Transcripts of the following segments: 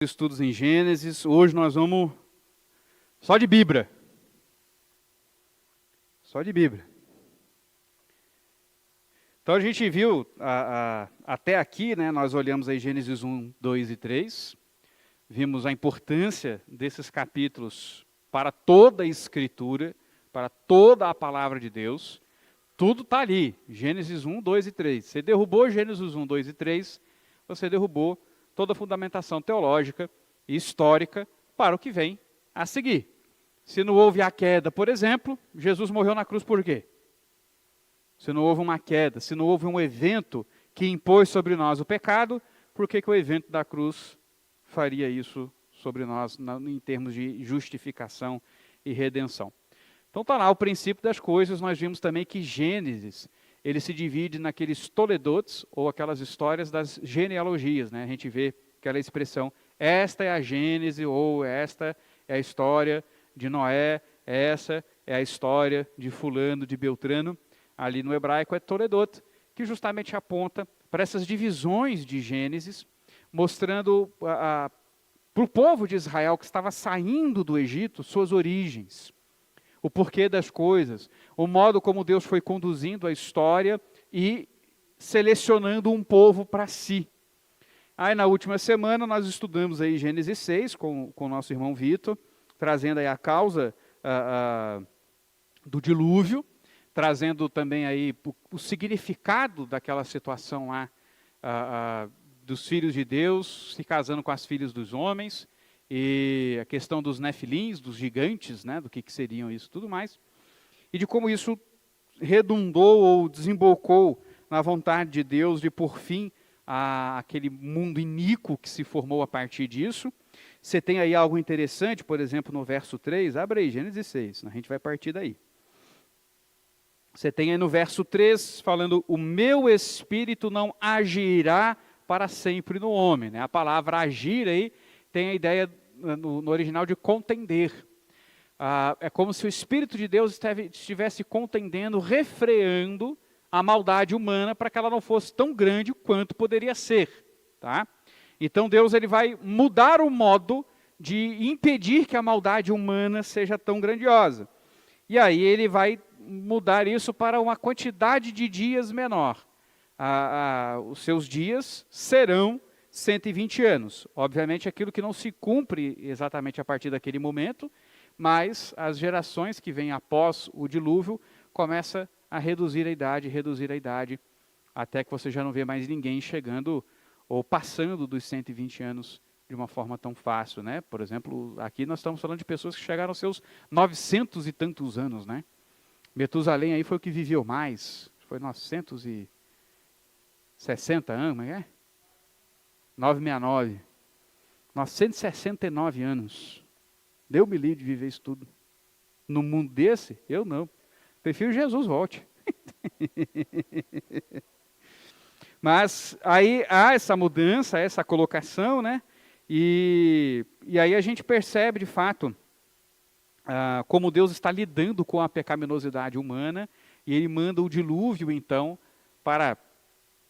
Estudos em Gênesis. Hoje nós vamos só de Bíblia. Só de Bíblia. Então a gente viu até aqui, né, nós olhamos aí Gênesis 1, 2 e 3. Vimos a importância desses capítulos para toda a Escritura, para toda a palavra de Deus. Tudo está ali, Gênesis 1, 2 e 3. Você derrubou Gênesis 1, 2 e 3, você derrubou toda a fundamentação teológica e histórica para o que vem a seguir. Se não houve a queda, por exemplo, Jesus morreu na cruz por quê? Se não houve uma queda, se não houve um evento que impôs sobre nós o pecado, por que o evento da cruz faria isso sobre nós em termos de justificação e redenção? Então está lá o princípio das coisas. Nós vimos também que Gênesis, ele se divide naqueles toledotes, ou aquelas histórias das genealogias, né? A gente vê aquela expressão, esta é a Gênese, ou esta é a história de Noé, essa é a história de fulano, de Beltrano. Ali no hebraico é toledot, que justamente aponta para essas divisões de Gênesis, mostrando para o povo de Israel que estava saindo do Egito suas origens, o porquê das coisas, o modo como Deus foi conduzindo a história e selecionando um povo para si. Aí na última semana nós estudamos aí Gênesis 6 com o nosso irmão Vitor, trazendo aí a causa do dilúvio, trazendo também aí o significado daquela situação lá, dos filhos de Deus se casando com as filhas dos homens, e a questão dos nefilins, dos gigantes, né, do que seriam isso e tudo mais, e de como isso redundou ou desembocou na vontade de Deus de pôr fim àquele mundo iníquo que se formou a partir disso. Você tem aí algo interessante, por exemplo, no verso 3, abre aí, Gênesis 6, a gente vai partir daí. Você tem aí no verso 3, falando, o meu espírito não agirá para sempre no homem, né? A palavra agir aí tem a ideia no original de contender. É como se o Espírito de Deus estivesse contendendo, refreando a maldade humana para que ela não fosse tão grande quanto poderia ser. Tá? Então Deus ele vai mudar o modo de impedir que a maldade humana seja tão grandiosa. E aí ele vai mudar isso para uma quantidade de dias menor. Os seus dias serão 120 anos. Obviamente aquilo que não se cumpre exatamente a partir daquele momento, mas as gerações que vêm após o dilúvio começam a reduzir a idade, até que você já não vê mais ninguém chegando ou passando dos 120 anos de uma forma tão fácil, né? Por exemplo, aqui nós estamos falando de pessoas que chegaram aos seus 900 e tantos anos, né? Metusalém aí foi o que viveu mais, foi 960 anos, não é? 969, 969 anos. Deu me livre de viver isso tudo. No mundo desse, eu não. Prefiro Jesus volte. Mas aí há essa mudança, essa colocação, né? E aí a gente percebe de fato como Deus está lidando com a pecaminosidade humana, e ele manda o dilúvio então para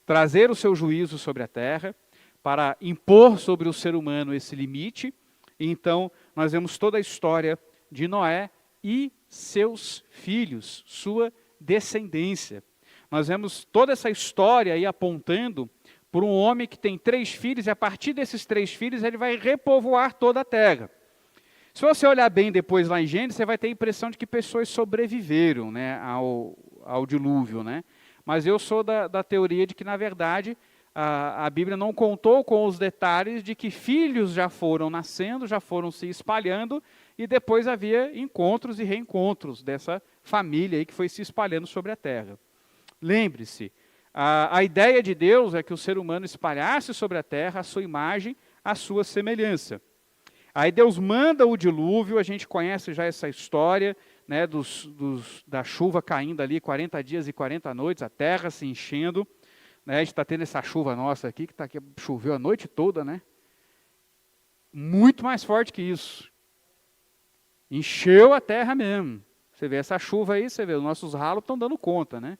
trazer o seu juízo sobre a terra, para impor sobre o ser humano esse limite. E então nós vemos toda a história de Noé e seus filhos, sua descendência. Nós vemos toda essa história aí apontando por um homem que tem 3 filhos, e a partir desses 3 filhos ele vai repovoar toda a terra. Se você olhar bem depois lá em Gênesis, você vai ter a impressão de que pessoas sobreviveram, né, ao dilúvio, né? Mas eu sou da teoria de que, na verdade, a Bíblia não contou com os detalhes de que filhos já foram nascendo, já foram se espalhando, e depois havia encontros e reencontros dessa família aí que foi se espalhando sobre a terra. Lembre-se, a ideia de Deus é que o ser humano espalhasse sobre a terra a sua imagem, a sua semelhança. Aí Deus manda o dilúvio, a gente conhece já essa história, né, da chuva caindo ali, 40 dias e 40 noites, a terra se enchendo. A gente está tendo essa chuva nossa aqui, que choveu a noite toda, né? Muito mais forte que isso. Encheu a terra mesmo. Você vê essa chuva aí, você vê, os nossos ralos estão dando conta, né?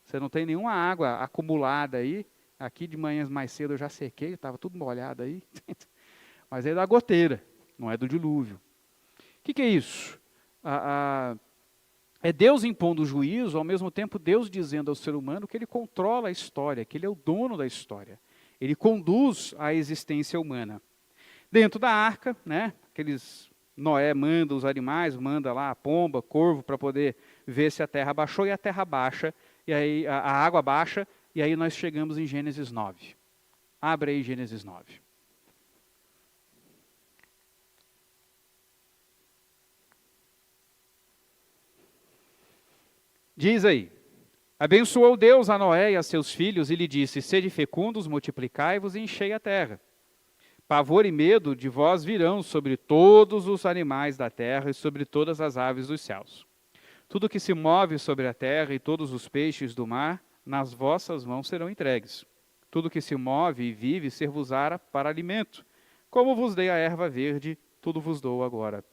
Você não tem nenhuma água acumulada aí. Aqui de manhã mais cedo eu já sequei, estava tudo molhado aí. mas é da goteira, não é do dilúvio. O que é isso? É Deus impondo o juízo, ao mesmo tempo Deus dizendo ao ser humano que ele controla a história, que ele é o dono da história. Ele conduz a existência humana. Dentro da arca, né, Noé manda os animais, manda lá a pomba, corvo, para poder ver se a terra baixou, e a terra baixa, e aí a água baixa, e aí nós chegamos em Gênesis 9. Abre aí Gênesis 9. Diz aí: abençoou Deus a Noé e a seus filhos e lhe disse: sede fecundos, multiplicai-vos e enchei a terra. Pavor e medo de vós virão sobre todos os animais da terra e sobre todas as aves dos céus. Tudo que se move sobre a terra e todos os peixes do mar, nas vossas mãos serão entregues. Tudo que se move e vive ser-vos-á para alimento. Como vos dei a erva verde, tudo vos dou agora.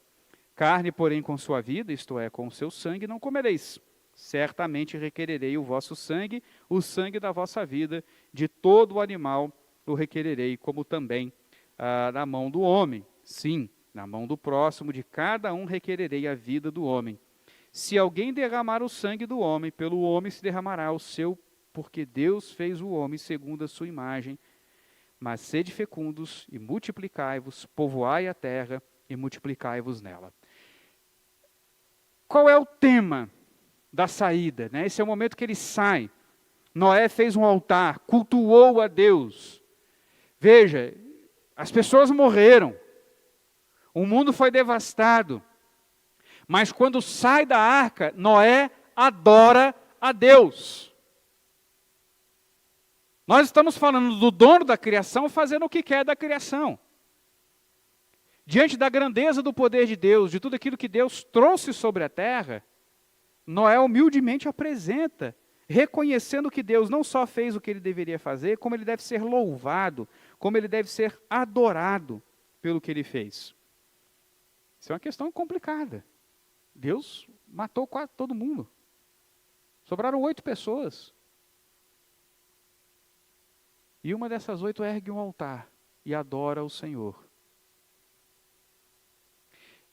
Carne, porém, com sua vida, isto é, com o seu sangue, não comereis. Certamente requererei o vosso sangue, o sangue da vossa vida, de todo o animal o requererei, como também na mão do homem. Sim, na mão do próximo, de cada um requererei a vida do homem. Se alguém derramar o sangue do homem, pelo homem se derramará o seu, porque Deus fez o homem segundo a sua imagem. Mas sede fecundos e multiplicai-vos, povoai a terra e multiplicai-vos nela. Qual é o tema da saída, né? Esse é o momento que ele sai. Noé fez um altar, cultuou a Deus. Veja, as pessoas morreram, o mundo foi devastado, mas quando sai da arca, Noé adora a Deus. Nós estamos falando do dono da criação fazendo o que quer da criação. Diante da grandeza do poder de Deus, de tudo aquilo que Deus trouxe sobre a terra, Noé humildemente apresenta, reconhecendo que Deus não só fez o que ele deveria fazer, como ele deve ser louvado, como ele deve ser adorado pelo que ele fez. Isso é uma questão complicada. Deus matou quase todo mundo. Sobraram 8 pessoas. E uma dessas 8 ergue um altar e adora o Senhor.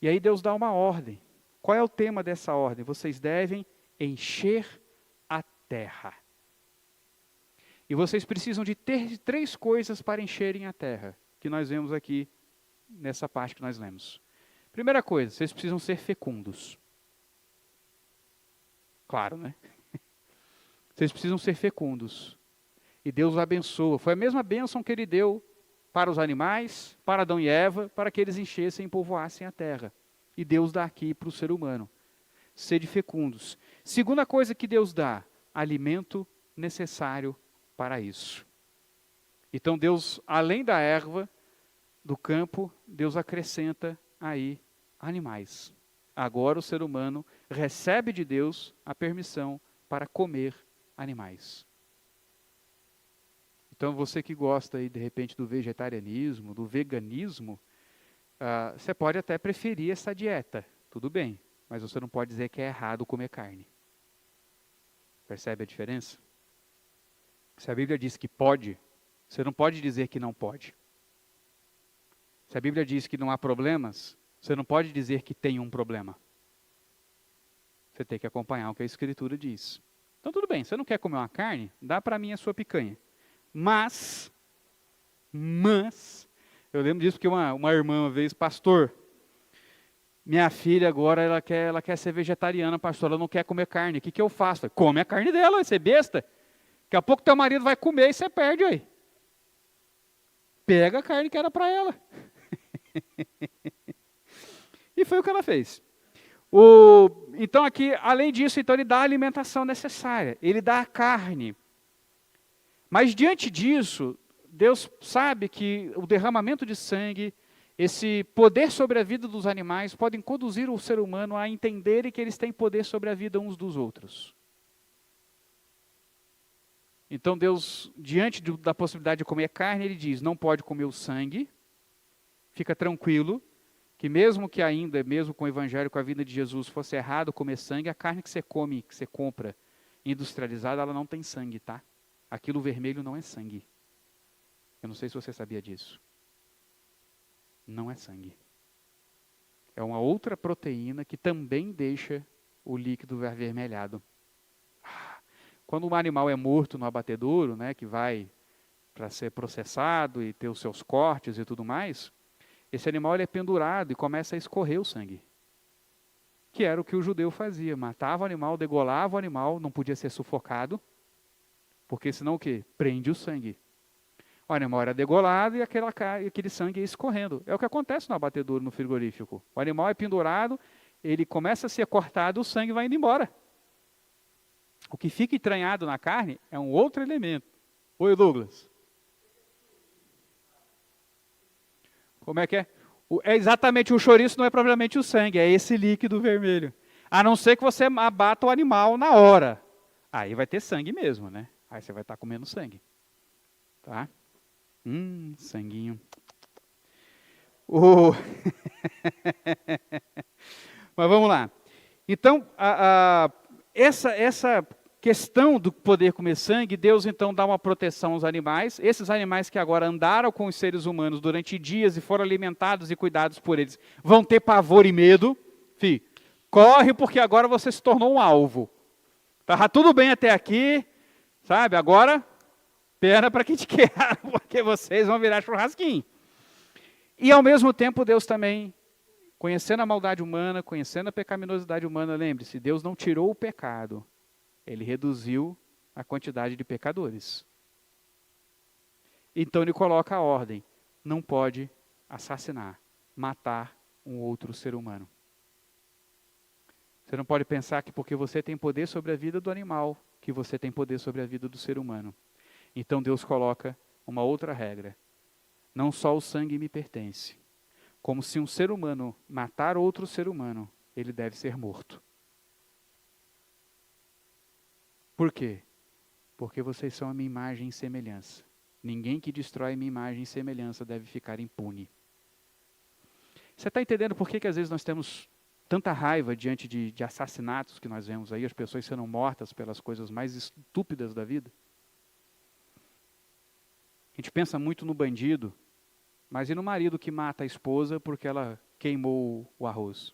E aí Deus dá uma ordem. Qual é o tema dessa ordem? Vocês devem encher a terra. E vocês precisam de ter 3 coisas para encherem a terra, que nós vemos aqui nessa parte que nós lemos. Primeira coisa, vocês precisam ser fecundos. Claro, né? Vocês precisam ser fecundos. E Deus os abençoa. Foi a mesma bênção que ele deu para os animais, para Adão e Eva, para que eles enchessem e povoassem a terra. E Deus dá aqui para o ser humano. Sede fecundos. Segunda coisa que Deus dá, alimento necessário para isso. Então Deus, além da erva do campo, Deus acrescenta aí animais. Agora o ser humano recebe de Deus a permissão para comer animais. Então você que gosta aí de repente do vegetarianismo, do veganismo, você pode até preferir essa dieta, tudo bem, mas você não pode dizer que é errado comer carne. Percebe a diferença? Se a Bíblia diz que pode, você não pode dizer que não pode. Se a Bíblia diz que não há problemas, você não pode dizer que tem um problema. Você tem que acompanhar o que a Escritura diz. Então tudo bem, você não quer comer uma carne? Dá para mim a sua picanha. Mas, eu lembro disso porque uma irmã uma vez, pastor, minha filha agora ela quer ser vegetariana, pastor, ela não quer comer carne, o que eu faço? Falei, come a carne dela, você é besta. Daqui a pouco teu marido vai comer e você perde aí. Pega a carne que era para ela. E foi o que ela fez. Então aqui, além disso, então ele dá a alimentação necessária, ele dá a carne. Mas diante disso, Deus sabe que o derramamento de sangue, esse poder sobre a vida dos animais, podem conduzir o ser humano a entenderem que eles têm poder sobre a vida uns dos outros. Então Deus, diante da possibilidade de comer carne, ele diz, não pode comer o sangue, fica tranquilo, que mesmo com o evangelho, com a vida de Jesus, fosse errado comer sangue, a carne que você come, que você compra industrializada, ela não tem sangue, tá? Aquilo vermelho não é sangue. Eu não sei se você sabia disso. Não é sangue. É uma outra proteína que também deixa o líquido avermelhado. Quando um animal é morto no abatedouro, né, que vai para ser processado e ter os seus cortes e tudo mais, esse animal ele é pendurado e começa a escorrer o sangue. Que era o que o judeu fazia. Matava o animal, degolava o animal, não podia ser sufocado, porque senão o quê? Prende o sangue. O animal era degolado e aquele sangue ia escorrendo. É o que acontece no abatedouro, no frigorífico. O animal é pendurado, ele começa a ser cortado, o sangue vai indo embora. O que fica entranhado na carne é um outro elemento. Oi, Douglas. Como é que é? É exatamente, o chouriço não é propriamente o sangue, é esse líquido vermelho. A não ser que você abata o animal na hora. Aí vai ter sangue mesmo, né? Aí você vai estar comendo sangue. Tá? Sanguinho. Mas vamos lá. Então, essa questão do poder comer sangue, Deus então dá uma proteção aos animais. Esses animais que agora andaram com os seres humanos durante dias e foram alimentados e cuidados por eles, vão ter pavor e medo. Corre porque agora você se tornou um alvo. Estava tudo bem até aqui, sabe? Agora, perna para quem te quer, porque vocês vão virar churrasquinho. E ao mesmo tempo Deus também, conhecendo a maldade humana, conhecendo a pecaminosidade humana, lembre-se, Deus não tirou o pecado. Ele reduziu a quantidade de pecadores. Então ele coloca a ordem. Não pode assassinar, matar um outro ser humano. Você não pode pensar que porque você tem poder sobre a vida do animal, que você tem poder sobre a vida do ser humano. Então Deus coloca uma outra regra. Não só o sangue me pertence. Como se um ser humano matar outro ser humano, ele deve ser morto. Por quê? Porque vocês são a minha imagem e semelhança. Ninguém que destrói a minha imagem e semelhança deve ficar impune. Você está entendendo por que às vezes nós temos tanta raiva diante de assassinatos que nós vemos aí, as pessoas sendo mortas pelas coisas mais estúpidas da vida? A gente pensa muito no bandido, mas e no marido que mata a esposa porque ela queimou o arroz?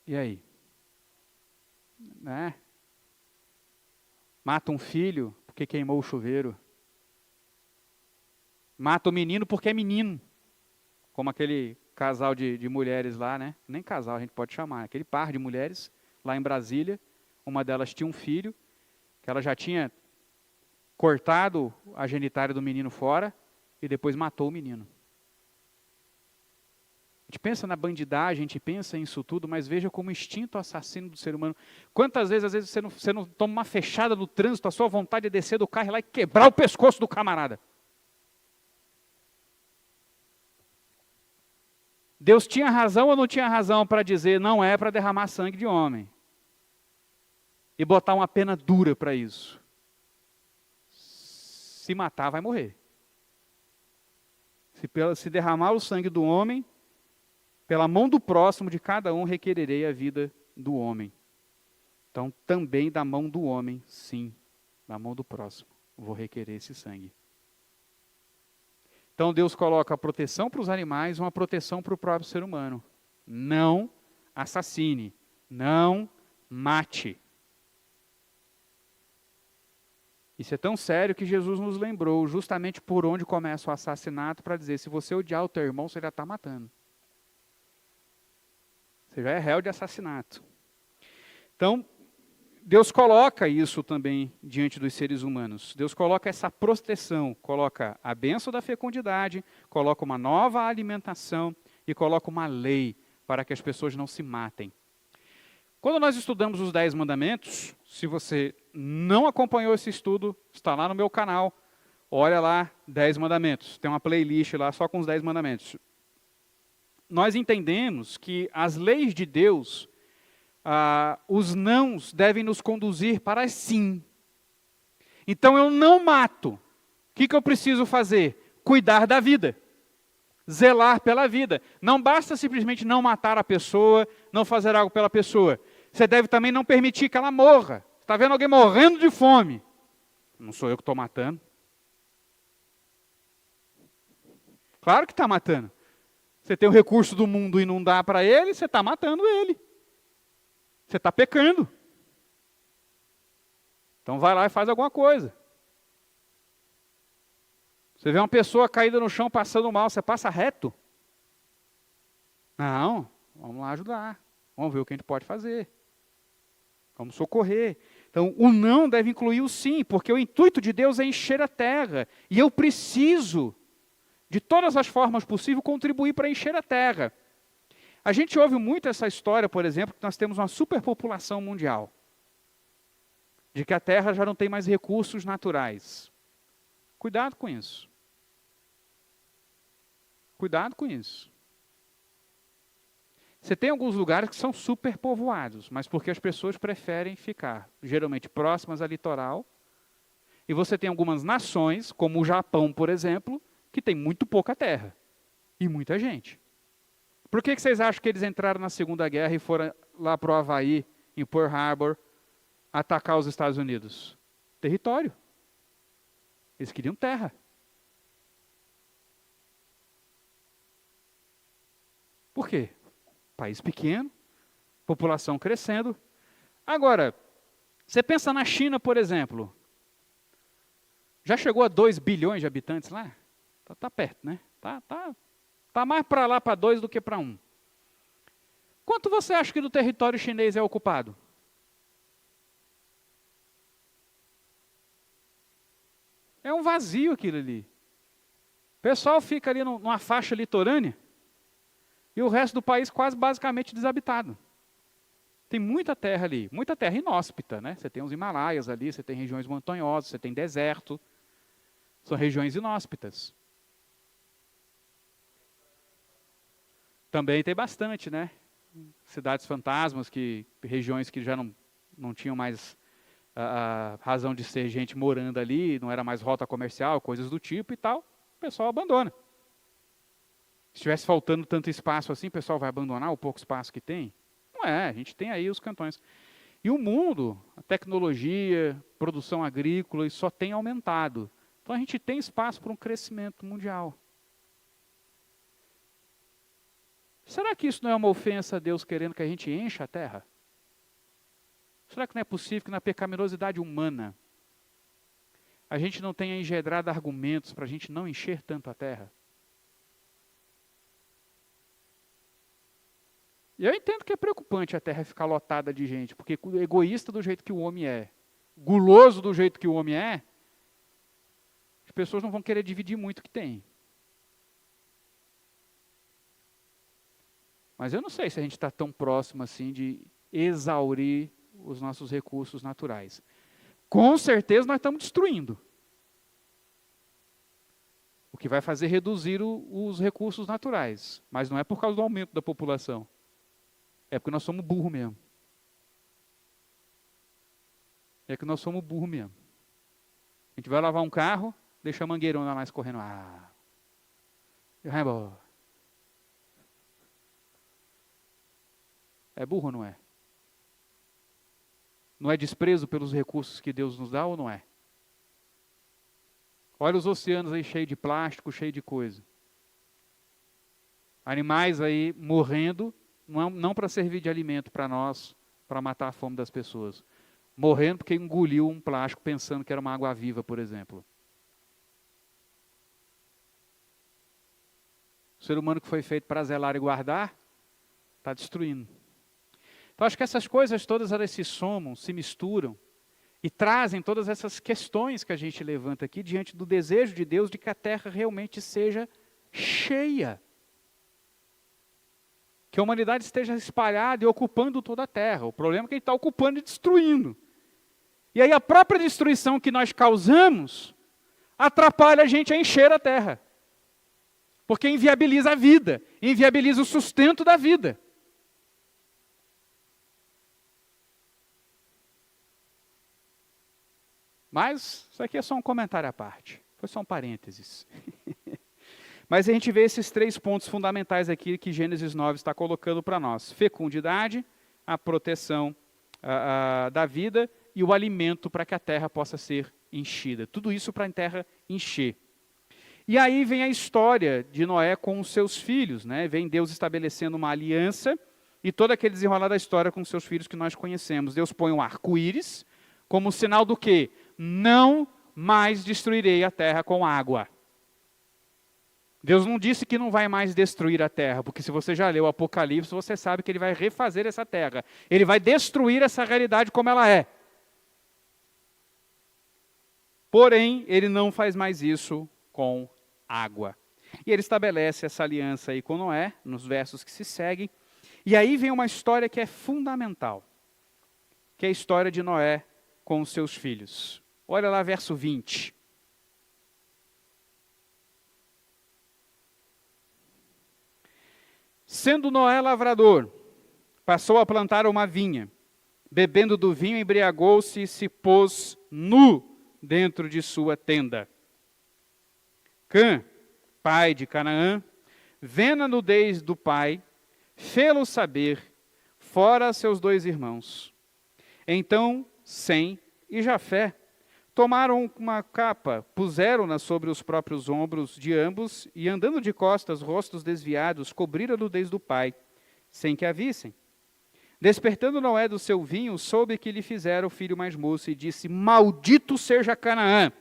E aí? Né? Mata um filho porque queimou o chuveiro. Mata o menino porque é menino. Como aquele casal de mulheres lá, né? Nem casal a gente pode chamar. Aquele par de mulheres lá em Brasília. Uma delas tinha um filho, que ela já tinha cortado a genitália do menino fora e depois matou o menino. A gente pensa na bandidagem, a gente pensa nisso tudo, mas veja como o instinto assassino do ser humano. Quantas vezes, às vezes, você não toma uma fechada no trânsito, a sua vontade é descer do carro e lá e quebrar o pescoço do camarada. Deus tinha razão ou não tinha razão para dizer não é para derramar sangue de homem? E botar uma pena dura para isso. Se matar, vai morrer. Se derramar o sangue do homem, pela mão do próximo de cada um requererei a vida do homem. Então, também da mão do homem, sim, da mão do próximo, vou requerer esse sangue. Então, Deus coloca a proteção para os animais, uma proteção para o próprio ser humano. Não assassine, não mate. Isso é tão sério que Jesus nos lembrou justamente por onde começa o assassinato para dizer, se você odiar o teu irmão, você já está matando. Você já é réu de assassinato. Então, Deus coloca isso também diante dos seres humanos. Deus coloca essa proteção, coloca a bênção da fecundidade, coloca uma nova alimentação e coloca uma lei para que as pessoas não se matem. Quando nós estudamos os 10 mandamentos, se você não acompanhou esse estudo, está lá no meu canal, olha lá, 10 mandamentos. Tem uma playlist lá só com os 10 mandamentos. Nós entendemos que as leis de Deus, os nãos devem nos conduzir para sim. Então eu não mato. O que eu preciso fazer? Cuidar da vida. Zelar pela vida. Não basta simplesmente não matar a pessoa, não fazer algo pela pessoa. Você deve também não permitir que ela morra. Está vendo alguém morrendo de fome? Não sou eu que estou matando. Claro que está matando. Você tem o recurso do mundo e não dá para ele, você está matando ele. Você está pecando. Então vai lá e faz alguma coisa. Você vê uma pessoa caída no chão passando mal, você passa reto? Não, vamos lá ajudar. Vamos ver o que a gente pode fazer. Vamos socorrer. Então, o não deve incluir o sim, porque o intuito de Deus é encher a terra. E eu preciso, de todas as formas possíveis, contribuir para encher a terra. A gente ouve muito essa história, por exemplo, que nós temos uma superpopulação mundial. De que a terra já não tem mais recursos naturais. Cuidado com isso. Cuidado com isso. Você tem alguns lugares que são superpovoados, mas porque as pessoas preferem ficar, geralmente, próximas ao litoral. E você tem algumas nações, como o Japão, por exemplo, que tem muito pouca terra. E muita gente. Por que vocês acham que eles entraram na Segunda Guerra e foram lá para o Havaí, em Pearl Harbor, atacar os Estados Unidos? Território. Eles queriam terra. Por quê? País pequeno, população crescendo. Agora, você pensa na China, por exemplo. Já chegou a 2 bilhões de habitantes lá? Tá perto, né? Tá mais para lá para 2 do que para 1. Quanto você acha que do território chinês é ocupado? É um vazio aquilo ali. O pessoal fica ali numa faixa litorânea e o resto do país quase basicamente desabitado. Tem muita terra ali, muita terra inóspita, né? Você tem os Himalaias ali, você tem regiões montanhosas, você tem deserto. São regiões inóspitas. Também tem bastante, né? Cidades fantasmas, regiões que já não tinham mais a razão de ser gente morando ali, não era mais rota comercial, coisas do tipo e tal, o pessoal abandona. Se estivesse faltando tanto espaço assim, o pessoal vai abandonar o pouco espaço que tem? Não é, a gente tem aí os cantões. E o mundo, a tecnologia, produção agrícola, isso só tem aumentado. Então a gente tem espaço para um crescimento mundial. Será que isso não é uma ofensa a Deus querendo que a gente encha a terra? Será que não é possível que na pecaminosidade humana a gente não tenha engendrado argumentos para a gente não encher tanto a terra? E eu entendo que é preocupante a terra ficar lotada de gente, porque egoísta do jeito que o homem é, guloso do jeito que o homem é, as pessoas não vão querer dividir muito o que tem. Mas eu não sei se a gente está tão próximo assim de exaurir os nossos recursos naturais. Com certeza nós estamos destruindo. O que vai fazer reduzir os recursos naturais. Mas não é por causa do aumento da população. É porque nós somos burros mesmo. É que nós somos burros mesmo. A gente vai lavar um carro, deixa a mangueirona lá escorrendo. E vai embora. É burro ou não é? Não é desprezo pelos recursos que Deus nos dá ou não é? Olha os oceanos aí cheios de plástico, cheios de coisa. Animais aí morrendo, não para servir de alimento para nós, para matar a fome das pessoas. Morrendo porque engoliu um plástico pensando que era uma água viva, por exemplo. O ser humano que foi feito para zelar e guardar, está destruindo. Então acho que essas coisas todas elas se somam, se misturam e trazem todas essas questões que a gente levanta aqui diante do desejo de Deus de que a terra realmente seja cheia. Que a humanidade esteja espalhada e ocupando toda a terra. O problema é que a gente está ocupando e destruindo. E aí a própria destruição que nós causamos atrapalha a gente a encher a terra. Porque inviabiliza a vida, inviabiliza o sustento da vida. Mas isso aqui é só um comentário à parte. Foi só um parênteses. Mas a gente vê esses 3 pontos fundamentais aqui que Gênesis 9 está colocando para nós. Fecundidade, a proteção da vida e o alimento para que a terra possa ser enchida. Tudo isso para a terra encher. E aí vem a história de Noé com os seus filhos, né? Vem Deus estabelecendo uma aliança e todo aquele desenrolar da história com os seus filhos que nós conhecemos. Deus põe um arco-íris como sinal do quê? Não mais destruirei a terra com água. Deus não disse que não vai mais destruir a terra, porque se você já leu o Apocalipse, você sabe que ele vai refazer essa terra. Ele vai destruir essa realidade como ela é. Porém, ele não faz mais isso com água. E ele estabelece essa aliança aí com Noé, nos versos que se seguem. E aí vem uma história que é fundamental, que é a história de Noé com os seus filhos. Olha lá verso 20. Sendo Noé lavrador, passou a plantar uma vinha, bebendo do vinho, embriagou-se e se pôs nu dentro de sua tenda. Cã, pai de Canaã, vendo a nudez do pai, fê-lo saber, fora seus 2 irmãos. Então Sem e Jafé tomaram uma capa, puseram-na sobre os próprios ombros de ambos, e andando de costas, rostos desviados, cobriram a nudez do pai, sem que a vissem. Despertando Noé do seu vinho, soube que lhe fizera o filho mais moço, e disse: Maldito seja Canaã,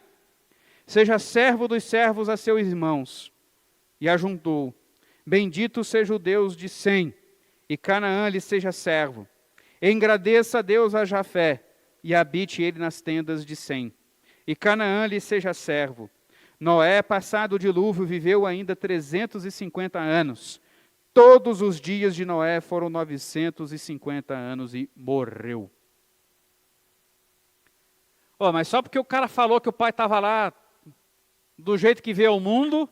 seja servo dos servos a seus irmãos. E ajuntou: Bendito seja o Deus de Sem, e Canaã lhe seja servo. Engrandeça a Deus a Jafé, e habite ele nas tendas de Sem. E Canaã lhe seja servo. Noé, passado o dilúvio, viveu ainda 350 anos. Todos os dias de Noé foram 950 anos e morreu. Mas só porque o cara falou que o pai estava lá do jeito que vê o mundo,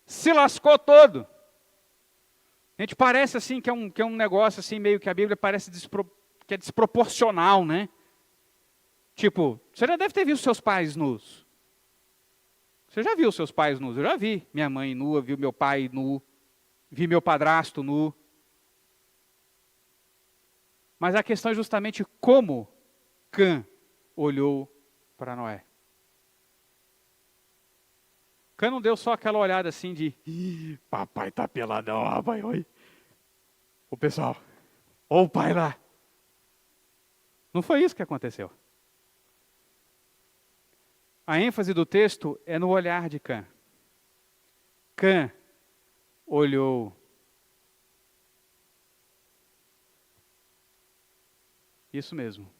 se lascou todo. A gente parece assim que é um negócio assim meio que a Bíblia parece que é desproporcional, né? Tipo, você já deve ter visto seus pais nus. Você já viu seus pais nus? Eu já vi minha mãe nua, vi meu pai nu, vi meu padrasto nu. Mas a questão é justamente como Cã olhou para Noé. Cã não deu só aquela olhada assim de: papai tá peladão, rapaz, oi. O pessoal, ou o pai lá. Não foi isso que aconteceu. A ênfase do texto é no olhar de Cã. Cã olhou. Isso mesmo.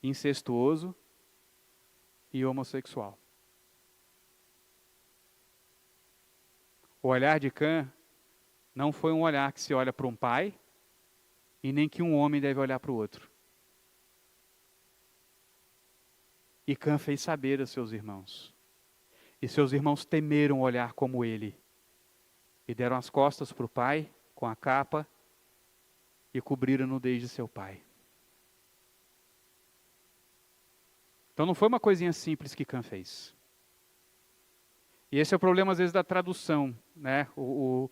Incestuoso e homossexual. O olhar de Cã não foi um olhar que se olha para um pai e nem que um homem deve olhar para o outro. E Cã fez saber a seus irmãos. E seus irmãos temeram olhar como ele. E deram as costas para o pai, com a capa, e cobriram a nudez de seu pai. Então não foi uma coisinha simples que Cã fez. E esse é o problema, às vezes, da tradução, né? O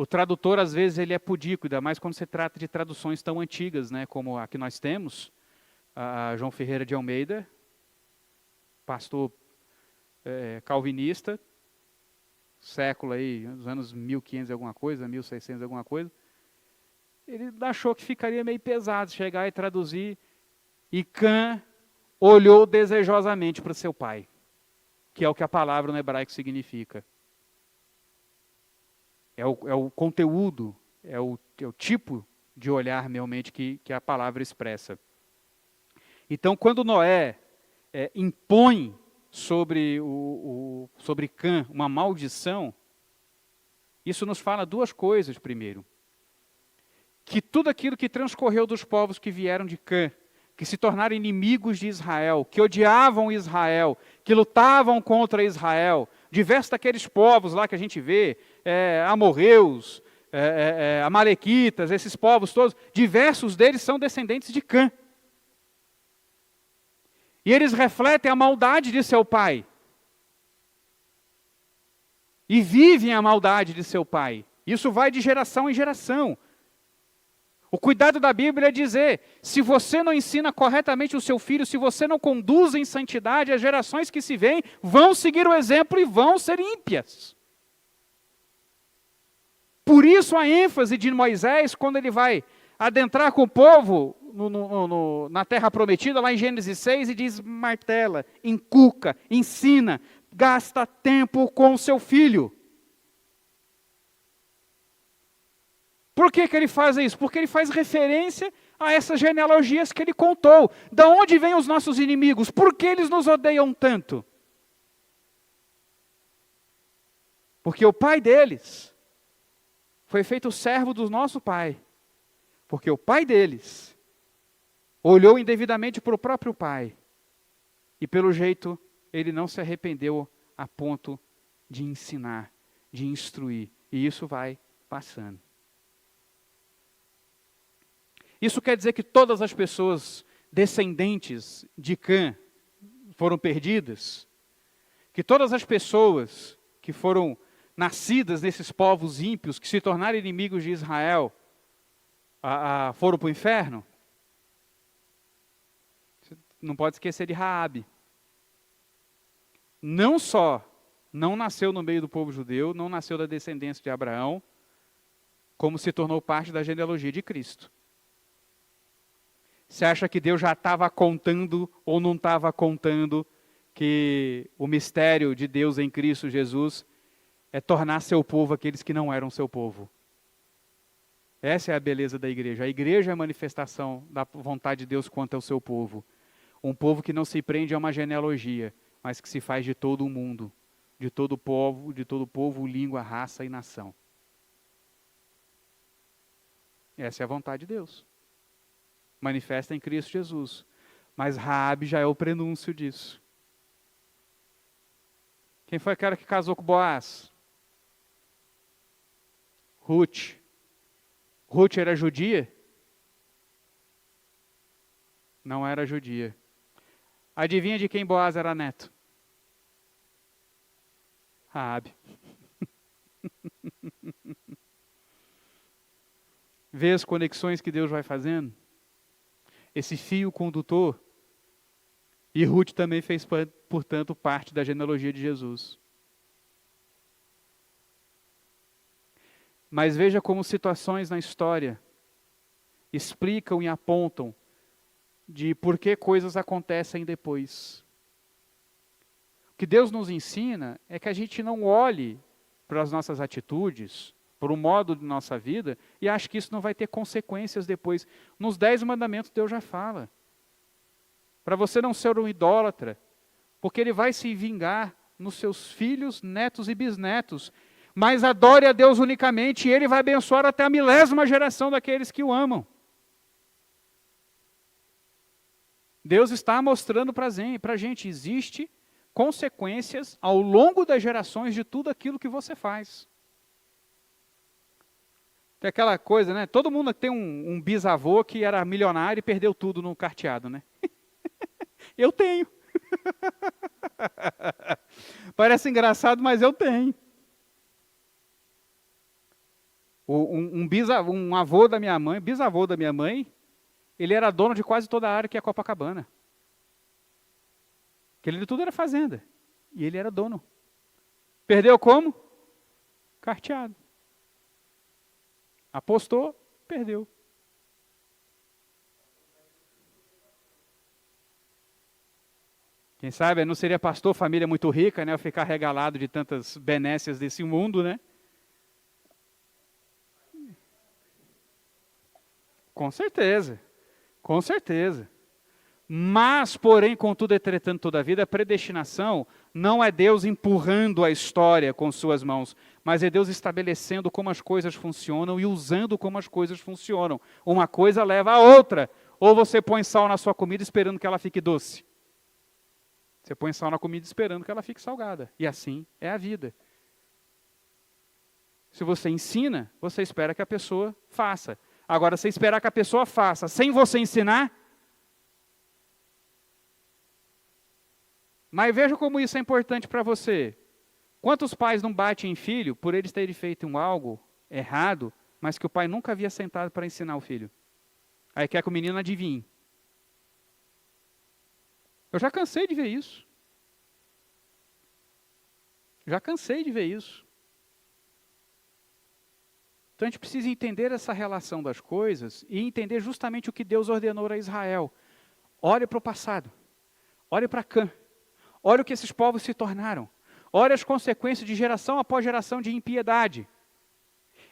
tradutor, às vezes, ele é pudico, ainda mais quando se trata de traduções tão antigas, né? Como a que nós temos, a João Ferreira de Almeida, pastor calvinista, século aí, nos anos 1500 alguma coisa, 1600 alguma coisa. Ele achou que ficaria meio pesado chegar e traduzir, e Cã olhou desejosamente para o seu pai, que é o que a palavra no hebraico significa. É o conteúdo, é o tipo de olhar realmente que a palavra expressa. Então, quando Noé impõe sobre Cã uma maldição, isso nos fala 2 coisas. Primeiro, que tudo aquilo que transcorreu dos povos que vieram de Cã, que se tornaram inimigos de Israel, que odiavam Israel, que lutavam contra Israel, diversos daqueles povos lá que a gente vê, amorreus, amalequitas, esses povos todos, diversos deles são descendentes de Cã. E eles refletem a maldade de seu pai. E vivem a maldade de seu pai. Isso vai de geração em geração. O cuidado da Bíblia é dizer, se você não ensina corretamente o seu filho, se você não conduz em santidade, as gerações que se vêm vão seguir o exemplo e vão ser ímpias. Por isso a ênfase de Moisés, quando ele vai adentrar com o povo na terra prometida, lá em Gênesis 6, e diz: martela, encuca, ensina, gasta tempo com o seu filho. Por que ele faz isso? Porque ele faz referência a essas genealogias que ele contou. Da onde vêm os nossos inimigos? Por que eles nos odeiam tanto? Porque o pai deles foi feito servo do nosso pai. Porque o pai deles olhou indevidamente para o próprio pai. E pelo jeito, ele não se arrependeu a ponto de ensinar, de instruir. E isso vai passando. Isso quer dizer que todas as pessoas descendentes de Cã foram perdidas? Que todas as pessoas que foram nascidas nesses povos ímpios, que se tornaram inimigos de Israel, foram para o inferno? Não pode esquecer de Raabe. Não só não nasceu no meio do povo judeu, não nasceu da descendência de Abraão, como se tornou parte da genealogia de Cristo. Você acha que Deus já estava contando ou não estava contando que o mistério de Deus em Cristo Jesus é tornar seu povo aqueles que não eram seu povo? Essa é a beleza da igreja. A igreja é a manifestação da vontade de Deus quanto ao seu povo. Um povo que não se prende a uma genealogia, mas que se faz de todo o mundo, de todo povo, língua, raça e nação. Essa é a vontade de Deus. Manifesta em Cristo Jesus. Mas Raabe já é o prenúncio disso. Quem foi aquela que casou com Boaz? Ruth. Ruth era judia? Não era judia. Adivinha de quem Boaz era neto? Raabe. Vê as conexões que Deus vai fazendo? Esse fio condutor. E Ruth também fez, portanto, parte da genealogia de Jesus. Mas veja como situações na história explicam e apontam de por que coisas acontecem depois. O que Deus nos ensina é que a gente não olhe para as nossas atitudes, para o modo de nossa vida, e ache que isso não vai ter consequências depois. Nos 10 mandamentos Deus já fala. Para você não ser um idólatra, porque Ele vai se vingar nos seus filhos, netos e bisnetos. Mas adore a Deus unicamente, e Ele vai abençoar até a 1000ª geração daqueles que o amam. Deus está mostrando para a gente, existe consequências ao longo das gerações de tudo aquilo que você faz. Tem aquela coisa, né? Todo mundo tem um bisavô que era milionário e perdeu tudo no carteado, né? Eu tenho. Parece engraçado, mas eu tenho. Um avô da minha mãe, bisavô da minha mãe, ele era dono de quase toda a área que é Copacabana. Aquele de tudo era fazenda. E ele era dono. Perdeu como? Carteado. Apostou, perdeu. Quem sabe não seria pastor, família muito rica, né? Eu ficar regalado de tantas benécias desse mundo, né? Com certeza. Com certeza. Mas, porém, contudo, entretanto, todavia, a predestinação não é Deus empurrando a história com suas mãos, mas é Deus estabelecendo como as coisas funcionam e usando como as coisas funcionam. Uma coisa leva a outra. Ou você põe sal na sua comida esperando que ela fique doce. Você põe sal na comida esperando que ela fique salgada. E assim é a vida. Se você ensina, você espera que a pessoa faça. Agora, se esperar que a pessoa faça sem você ensinar, mas veja como isso é importante para você. Quantos pais não batem em filho por eles terem feito algo errado, mas que o pai nunca havia sentado para ensinar o filho? Aí quer que o menino adivinhe. Eu já cansei de ver isso. Já cansei de ver isso. Então a gente precisa entender essa relação das coisas e entender justamente o que Deus ordenou a Israel. Olhe para o passado, olhe para Cã, olhe o que esses povos se tornaram, olhe as consequências de geração após geração de impiedade.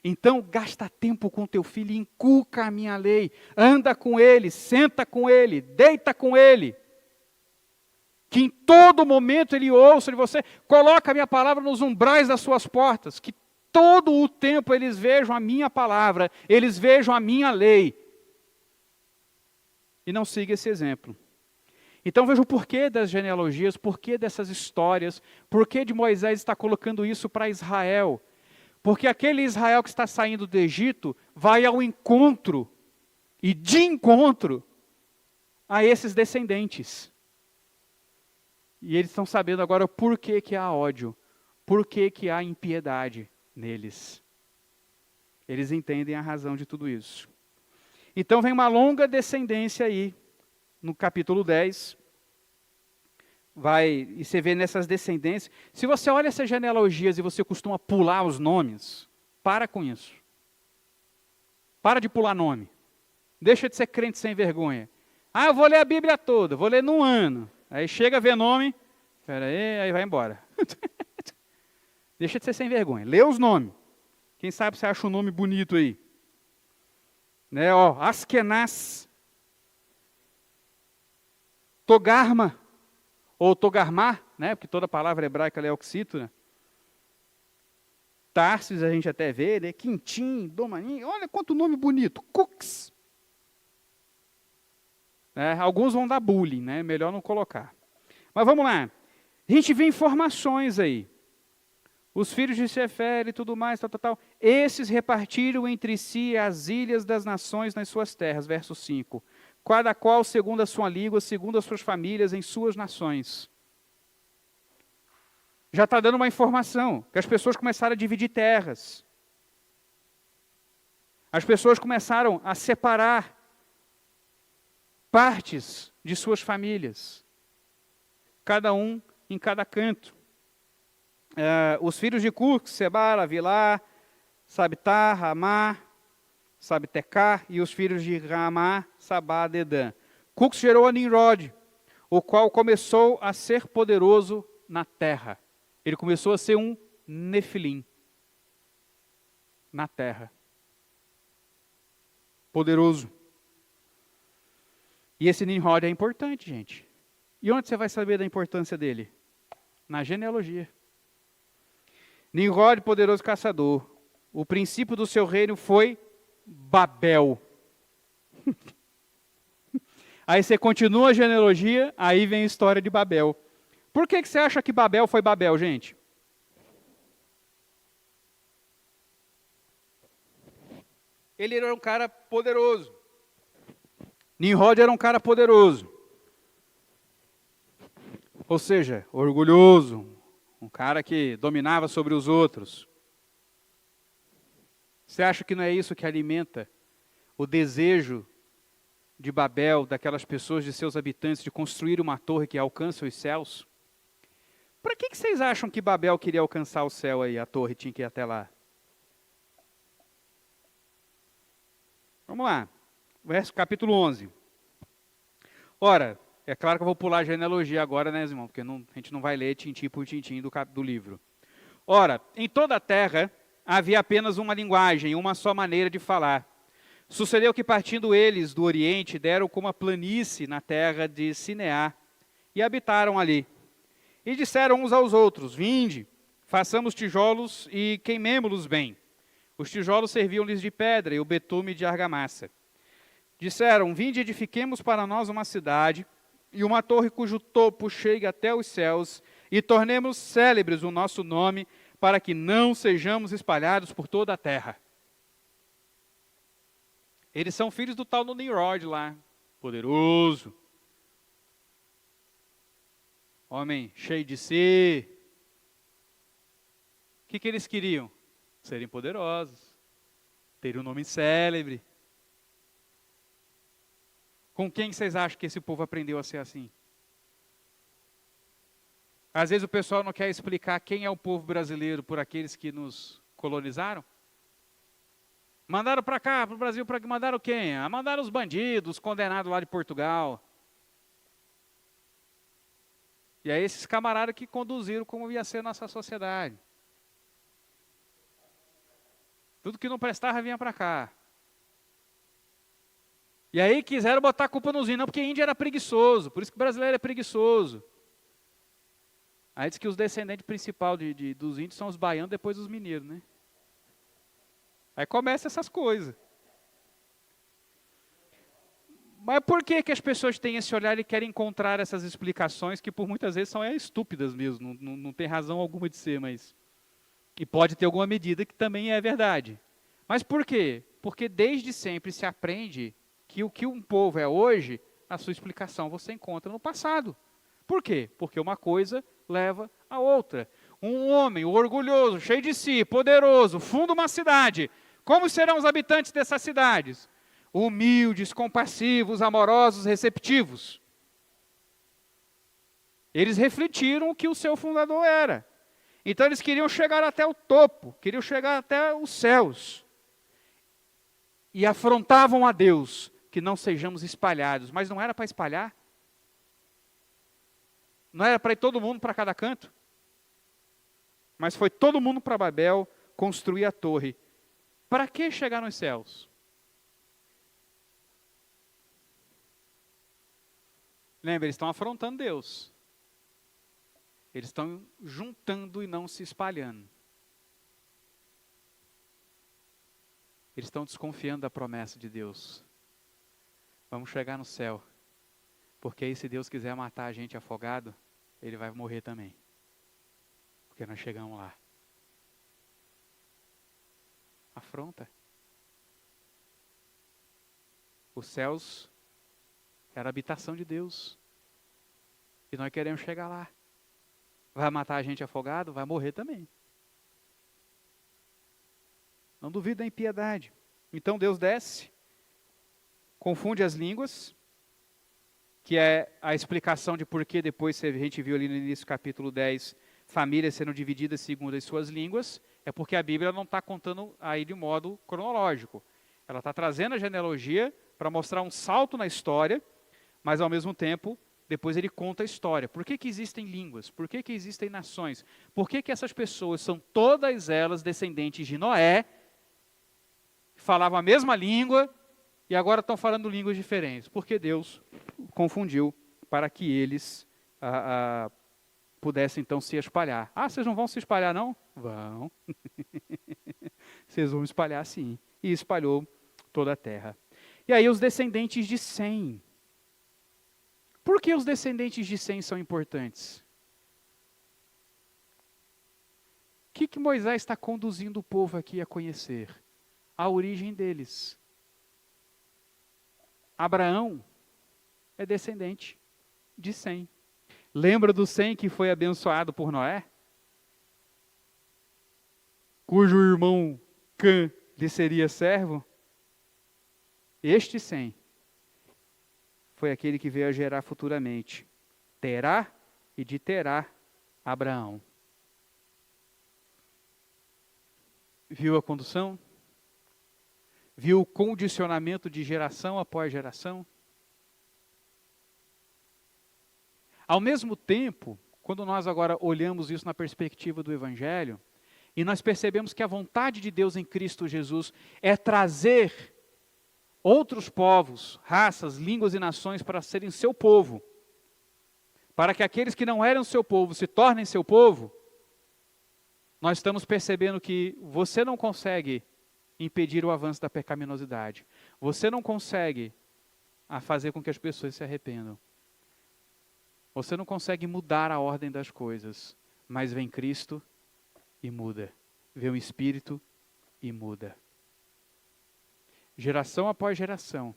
Então gasta tempo com teu filho e inculca a minha lei, anda com ele, senta com ele, deita com ele. Que em todo momento ele ouça de você, coloca a minha palavra nos umbrais das suas portas, que todo o tempo eles vejam a minha palavra, eles vejam a minha lei. E não siga esse exemplo. Então veja o porquê das genealogias, porquê dessas histórias, porquê de Moisés estar colocando isso para Israel. Porque aquele Israel que está saindo do Egito vai ao encontro, e de encontro, a esses descendentes. E eles estão sabendo agora por que que há ódio, por que que há impiedade neles. Eles entendem a razão de tudo isso. Então vem uma longa descendência aí, no capítulo 10. E você vê nessas descendências. Se você olha essas genealogias e você costuma pular os nomes, para com isso. Para de pular nome. Deixa de ser crente sem vergonha. Ah, eu vou ler a Bíblia toda, vou ler num ano. Aí chega a ver nome, aí vai embora. Deixa de ser sem vergonha. Lê os nomes. Quem sabe você acha um nome bonito aí. Né, ó, Askenaz, Togarma, ou Togarmá, né, porque toda palavra hebraica é oxítona. Tarsis a gente até vê, né, Quintim, Domanim, olha quanto nome bonito, Cux. Alguns vão dar bullying, né, melhor não colocar. Mas vamos lá, a gente vê informações aí. Os filhos de Sefer e tudo mais, tal. Esses repartiram entre si as ilhas das nações nas suas terras, verso 5. Cada qual segundo a sua língua, segundo as suas famílias, em suas nações. Já está dando uma informação, que as pessoas começaram a dividir terras. As pessoas começaram a separar partes de suas famílias. Cada um em cada canto. Os filhos de Cux, Sebala, Avilá, Sabitá, Ramá, Sabitecar, e os filhos de Ramá, Sabá, Dedã. Cux gerou a Nimrod, o qual começou a ser poderoso na terra. Ele começou a ser um Nefilim na terra. Poderoso. E esse Nimrod é importante, gente. E onde você vai saber da importância dele? Na genealogia. Nimrod, poderoso caçador. O princípio do seu reino foi Babel. Aí você continua a genealogia, aí vem a história de Babel. Por que você acha que Babel foi Babel, gente? Ele era um cara poderoso. Nimrod era um cara poderoso. Ou seja, orgulhoso. Um cara que dominava sobre os outros. Você acha que não é isso que alimenta o desejo de Babel, daquelas pessoas, de seus habitantes, de construir uma torre que alcança os céus? Para que vocês acham que Babel queria alcançar o céu aí, a torre tinha que ir até lá? Vamos lá, capítulo 11. Ora, é claro que eu vou pular a genealogia agora, né, irmão? Porque a gente não vai ler tintim por tintim do livro. Ora, em toda a terra havia apenas uma linguagem, uma só maneira de falar. Sucedeu que, partindo eles do Oriente, deram como uma planície na terra de Sineá, e habitaram ali. E disseram uns aos outros: vinde, façamos tijolos e queimemo-los bem. Os tijolos serviam-lhes de pedra e o betume de argamassa. Disseram: vinde, edifiquemos para nós uma cidade e uma torre cujo topo chegue até os céus, e tornemos célebres o nosso nome, para que não sejamos espalhados por toda a terra. Eles são filhos do tal do Nimrod lá, poderoso. Homem cheio de si. O que eles queriam? Serem poderosos, terem um nome célebre. Com quem vocês acham que esse povo aprendeu a ser assim? Às vezes o pessoal não quer explicar quem é o povo brasileiro por aqueles que nos colonizaram. Mandaram para cá, para o Brasil, para mandaram quem? Mandaram os bandidos, os condenados lá de Portugal. E aí esses camaradas que conduziram como ia ser a nossa sociedade. Tudo que não prestava vinha para cá. E aí quiseram botar a culpa nos índios, não, porque índio era preguiçoso, por isso que o brasileiro é preguiçoso. Aí diz que os descendentes principais dos índios são os baianos, depois os mineiros, né? Aí começa essas coisas. Mas por que que as pessoas têm esse olhar e querem encontrar essas explicações que por muitas vezes são estúpidas mesmo, não tem razão alguma de ser, mas... E pode ter alguma medida que também é verdade. Mas por quê? Porque desde sempre se aprende que o que um povo é hoje, a sua explicação você encontra no passado. Por quê? Porque uma coisa leva a outra. Um homem orgulhoso, cheio de si, poderoso, funda uma cidade. Como serão os habitantes dessas cidades? Humildes, compassivos, amorosos, receptivos. Eles refletiram o que o seu fundador era. Então eles queriam chegar até o topo, queriam chegar até os céus. E afrontavam a Deus, que não sejamos espalhados. Mas não era para espalhar? Não era para ir todo mundo para cada canto? Mas foi todo mundo para Babel construir a torre. Para que chegar nos céus? Lembra, eles estão afrontando Deus. Eles estão juntando e não se espalhando. Eles estão desconfiando da promessa de Deus. Vamos chegar no céu. Porque aí se Deus quiser matar a gente afogado, ele vai morrer também. Porque nós chegamos lá. Afronta. Os céus era a habitação de Deus. E nós queremos chegar lá. Vai matar a gente afogado? Vai morrer também. Não duvida da impiedade. Então Deus desce, confunde as línguas, que é a explicação de por que depois a gente viu ali no início do capítulo 10, famílias sendo divididas segundo as suas línguas, é porque a Bíblia não está contando aí de modo cronológico. Ela está trazendo a genealogia para mostrar um salto na história, mas ao mesmo tempo, depois ele conta a história. Por que que existem línguas? Por que que existem nações? Por que que essas pessoas são todas elas descendentes de Noé, falavam a mesma língua e agora estão falando línguas diferentes? Porque Deus confundiu para que eles pudessem então se espalhar. Vocês não vão se espalhar não? Vão. Vocês vão espalhar sim. E espalhou toda a terra. E aí os descendentes de Sem. Por que os descendentes de Sem são importantes? O que Moisés está conduzindo o povo aqui a conhecer? A origem deles. Abraão é descendente de Sem. Lembra do Sem que foi abençoado por Noé? Cujo irmão Cã lhe seria servo? Este Sem foi aquele que veio a gerar futuramente Terá e de Terá Abraão. Viu a condução? Viu o condicionamento de geração após geração? Ao mesmo tempo, quando nós agora olhamos isso na perspectiva do Evangelho, e nós percebemos que a vontade de Deus em Cristo Jesus é trazer outros povos, raças, línguas e nações para serem seu povo, para que aqueles que não eram seu povo se tornem seu povo, nós estamos percebendo que você não consegue impedir o avanço da pecaminosidade. Você não consegue fazer com que as pessoas se arrependam. Você não consegue mudar a ordem das coisas, mas vem Cristo e muda. Vem o Espírito e muda. Geração após geração.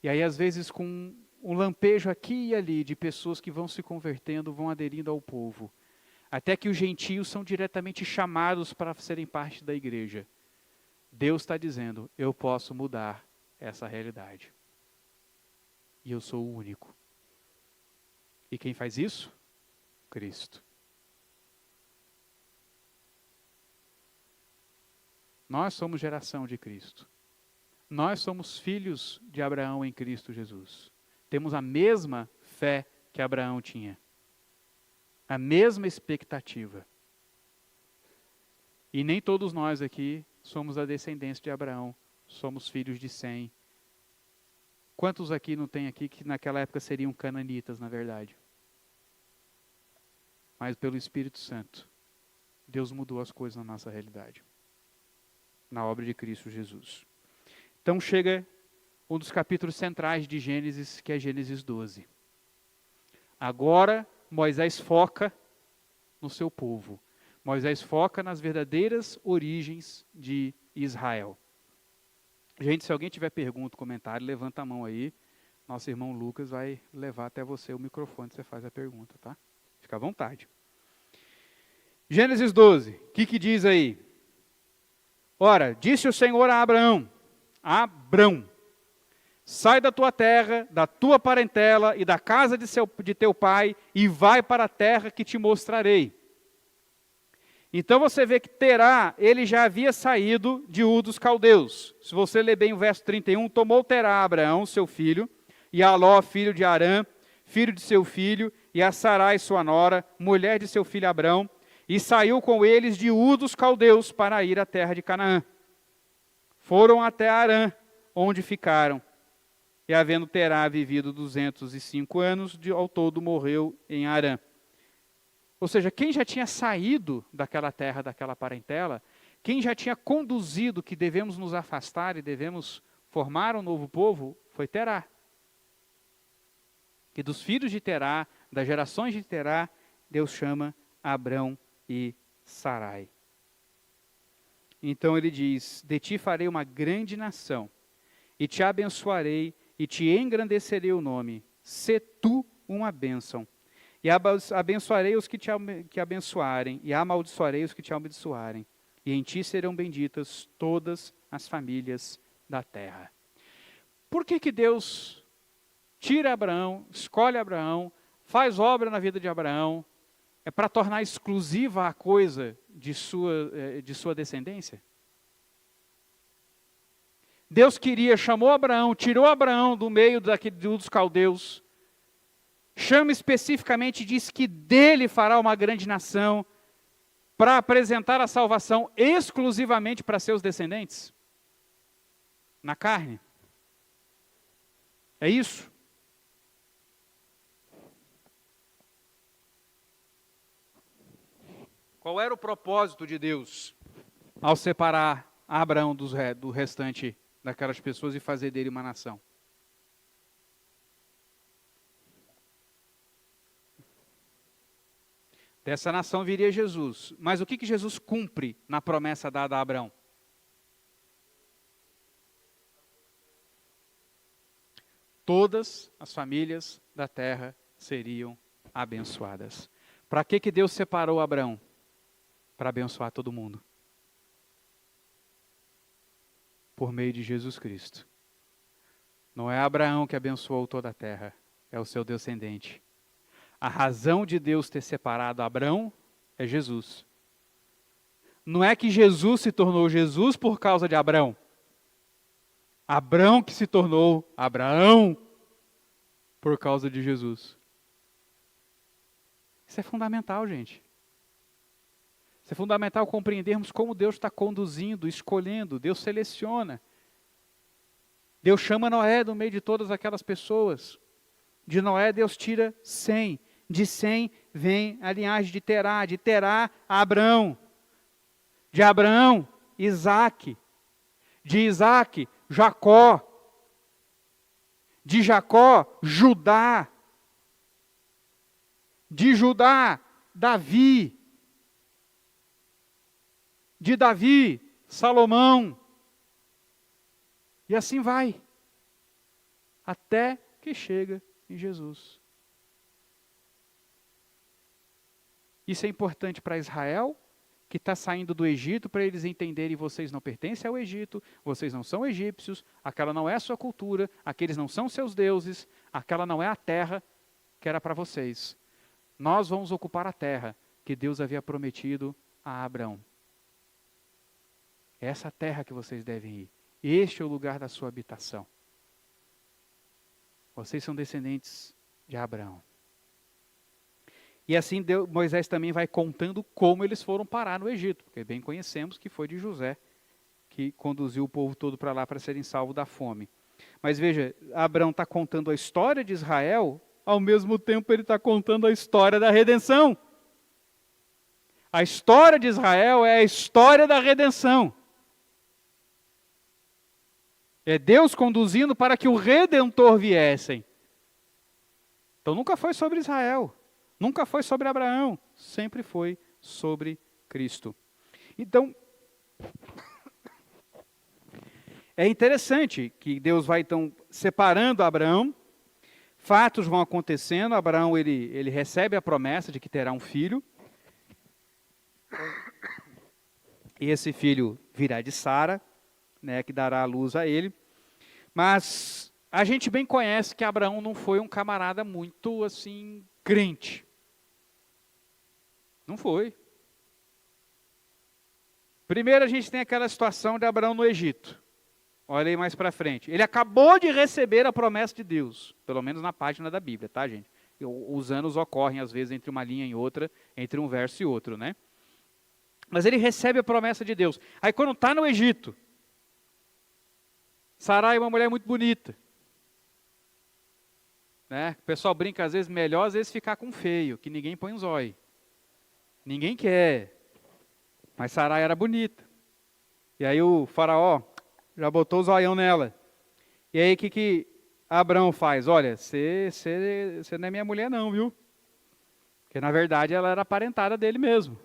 E aí, às vezes, com um lampejo aqui e ali de pessoas que vão se convertendo, vão aderindo ao povo. Até que os gentios são diretamente chamados para serem parte da igreja. Deus está dizendo, eu posso mudar essa realidade. E eu sou o único. E quem faz isso? Cristo. Nós somos geração de Cristo. Nós somos filhos de Abraão em Cristo Jesus. Temos a mesma fé que Abraão tinha. A mesma expectativa. E nem todos nós aqui somos a descendência de Abraão. Somos filhos de Sem. Quantos aqui não tem aqui que naquela época seriam cananitas, na verdade? Mas pelo Espírito Santo, Deus mudou as coisas na nossa realidade. Na obra de Cristo Jesus. Então chega um dos capítulos centrais de Gênesis, que é Gênesis 12. Agora Moisés foca no seu povo. Moisés foca nas verdadeiras origens de Israel. Gente, se alguém tiver pergunta, comentário, levanta a mão aí. Nosso irmão Lucas vai levar até você o microfone, você faz a pergunta, tá? Fica à vontade. Gênesis 12, o que diz aí? Ora, disse o Senhor a Abraão, Abrão, sai da tua terra, da tua parentela e da casa de teu pai e vai para a terra que te mostrarei. Então você vê que Terá, ele já havia saído de Ur dos Caldeus. Se você ler bem o verso 31, tomou Terá Abraão, seu filho, e a Ló, filho de Arã, filho de seu filho, e a Sarai, sua nora, mulher de seu filho Abrão, e saiu com eles de Ur dos Caldeus para ir à terra de Canaã. Foram até Arã, onde ficaram. E havendo Terá vivido 205 anos, ao todo morreu em Arã. Ou seja, quem já tinha saído daquela terra, daquela parentela, quem já tinha conduzido que devemos nos afastar e devemos formar um novo povo, foi Terá. E dos filhos de Terá, das gerações de Terá, Deus chama Abrão e Sarai. Então ele diz, de ti farei uma grande nação, e te abençoarei, e te engrandecerei o nome, sê tu uma bênção. E abençoarei os que te abençoarem, e amaldiçoarei os que te amaldiçoarem. E em ti serão benditas todas as famílias da terra. Por que Deus tira Abraão, escolhe Abraão, faz obra na vida de Abraão? É para tornar exclusiva a coisa de sua descendência? Deus chamou Abraão, tirou Abraão do meio dos caldeus, chama especificamente e diz que dele fará uma grande nação, para apresentar a salvação exclusivamente para seus descendentes? Na carne. É isso? Qual era o propósito de Deus ao separar Abraão do restante daquelas pessoas e fazer dele uma nação? Dessa nação viria Jesus. Mas o que Jesus cumpre na promessa dada a Abraão? Todas as famílias da terra seriam abençoadas. Para que Deus separou Abraão? Para abençoar todo mundo. Por meio de Jesus Cristo. Não é Abraão que abençoou toda a terra, é o seu descendente. A razão de Deus ter separado Abraão é Jesus. Não é que Jesus se tornou Jesus por causa de Abraão. Abraão que se tornou Abraão por causa de Jesus. Isso é fundamental, gente. Isso é fundamental compreendermos como Deus está conduzindo, escolhendo. Deus seleciona. Deus chama Noé do meio de todas aquelas pessoas. De Noé, Deus tira 100. De 100 vem a linhagem de Terá, Abrão. De Abraão, Isaque. De Isaque, Jacó. De Jacó, Judá. De Judá, Davi. De Davi, Salomão. E assim vai. Até que chega em Jesus. Isso é importante para Israel, que está saindo do Egito, para eles entenderem: vocês não pertencem ao Egito, vocês não são egípcios, aquela não é a sua cultura, aqueles não são seus deuses, aquela não é a terra que era para vocês. Nós vamos ocupar a terra que Deus havia prometido a Abraão. É essa terra que vocês devem ir. Este é o lugar da sua habitação. Vocês são descendentes de Abraão. E assim Moisés também vai contando como eles foram parar no Egito, porque bem conhecemos que foi de José que conduziu o povo todo para lá para serem salvos da fome. Mas veja, Abraão está contando a história de Israel, ao mesmo tempo ele está contando a história da redenção. A história de Israel é a história da redenção. É Deus conduzindo para que o Redentor viesse. Então nunca foi sobre Israel, nunca foi sobre Abraão, sempre foi sobre Cristo. Então, é interessante que Deus vai então separando Abraão, fatos vão acontecendo, Abraão ele recebe a promessa de que terá um filho, e esse filho virá de Sara, né, que dará a luz a ele, mas a gente bem conhece que Abraão não foi um camarada muito assim, crente. Não foi. Primeiro a gente tem aquela situação de Abraão no Egito. Olha aí mais para frente. Ele acabou de receber a promessa de Deus, pelo menos na página da Bíblia, tá, gente? Os anos ocorrem às vezes entre uma linha e outra, entre um verso e outro, né? Mas ele recebe a promessa de Deus. Aí quando está no Egito, Sarai é uma mulher muito bonita. Né? O pessoal brinca às vezes melhor, às vezes ficar com feio, que ninguém põe um zóio. Ninguém quer. Mas Sarai era bonita. E aí o faraó já botou o zoião nela. E aí o que Abraão faz? Olha, você não é minha mulher não, viu? Porque na verdade ela era aparentada dele mesmo.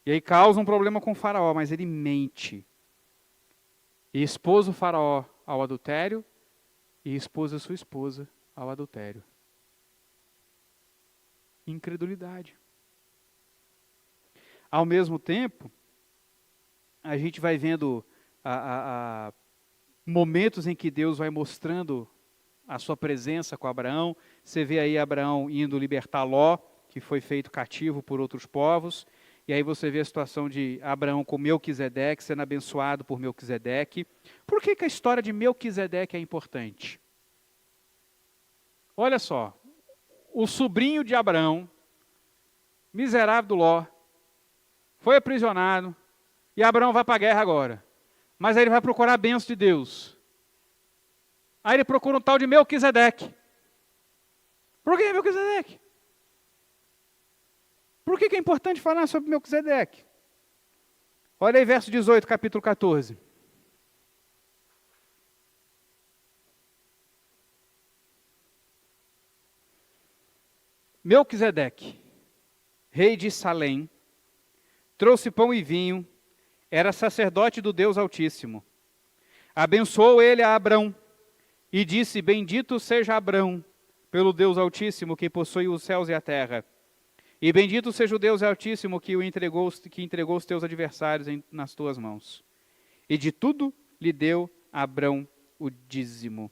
E aí causa um problema com o faraó, mas ele mente. E expôs o faraó ao adultério e expôs a sua esposa ao adultério. Incredulidade. Ao mesmo tempo, a gente vai vendo momentos em que Deus vai mostrando a sua presença com Abraão. Você vê aí Abraão indo libertar Ló, que foi feito cativo por outros povos. E aí você vê a situação de Abraão com Melquisedeque, sendo abençoado por Melquisedeque. Por que a história de Melquisedeque é importante? Olha só, o sobrinho de Abraão, miserável do Ló, foi aprisionado, e Abraão vai para a guerra agora. Mas aí ele vai procurar a bênção de Deus. Aí ele procura um tal de Melquisedeque. Por que Melquisedeque? Por que é importante falar sobre Melquisedeque? Olha aí verso 18, capítulo 14. Melquisedeque, rei de Salém, trouxe pão e vinho, era sacerdote do Deus Altíssimo. Abençoou ele a Abrão e disse: bendito seja Abrão pelo Deus Altíssimo que possui os céus e a terra. E bendito seja o Deus Altíssimo que entregou os teus adversários nas tuas mãos. E de tudo lhe deu a Abrão o dízimo.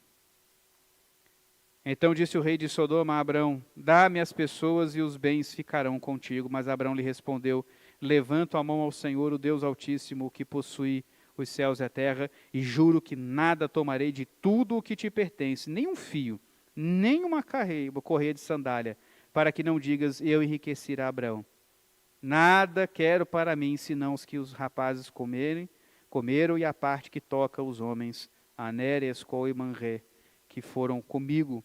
Então disse o rei de Sodoma a Abrão: dá-me as pessoas e os bens ficarão contigo. Mas Abrão lhe respondeu: levanto a mão ao Senhor, o Deus Altíssimo, que possui os céus e a terra, e juro que nada tomarei de tudo o que te pertence, nem um fio, nem uma correia de sandália, para que não digas: eu enriqueci a Abrão. Nada quero para mim, senão os que os rapazes comeram, e a parte que toca os homens, Aner, Escol e Manré, que foram comigo,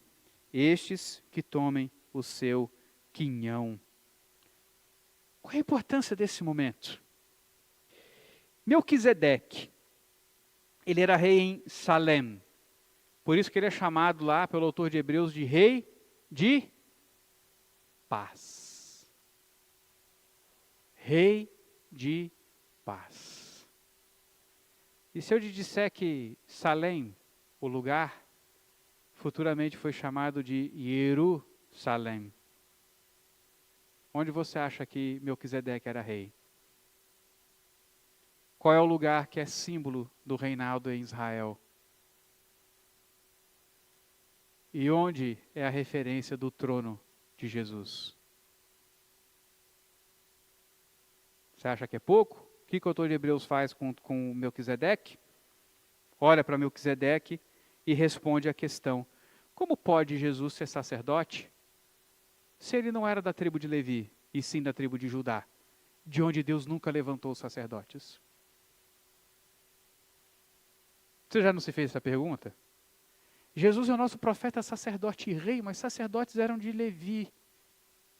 estes que tomem o seu quinhão. Qual é a importância desse momento? Melquisedeque, ele era rei em Salém. Por isso que ele é chamado lá pelo autor de Hebreus de rei de paz. Rei de paz. E se eu te disser que Salém, o lugar, futuramente foi chamado de Jerusalém, onde você acha que Melquisedeque era rei? Qual é o lugar que é símbolo do reinado em Israel? E onde é a referência do trono de Jesus? Você acha que é pouco? o que o autor de Hebreus faz com Melquisedeque? Olha para Melquisedeque e responde a questão: como pode Jesus ser sacerdote se ele não era da tribo de Levi, e sim da tribo de Judá, de onde Deus nunca levantou os sacerdotes? Você já não se fez essa pergunta? Jesus é o nosso profeta, sacerdote e rei, mas sacerdotes eram de Levi,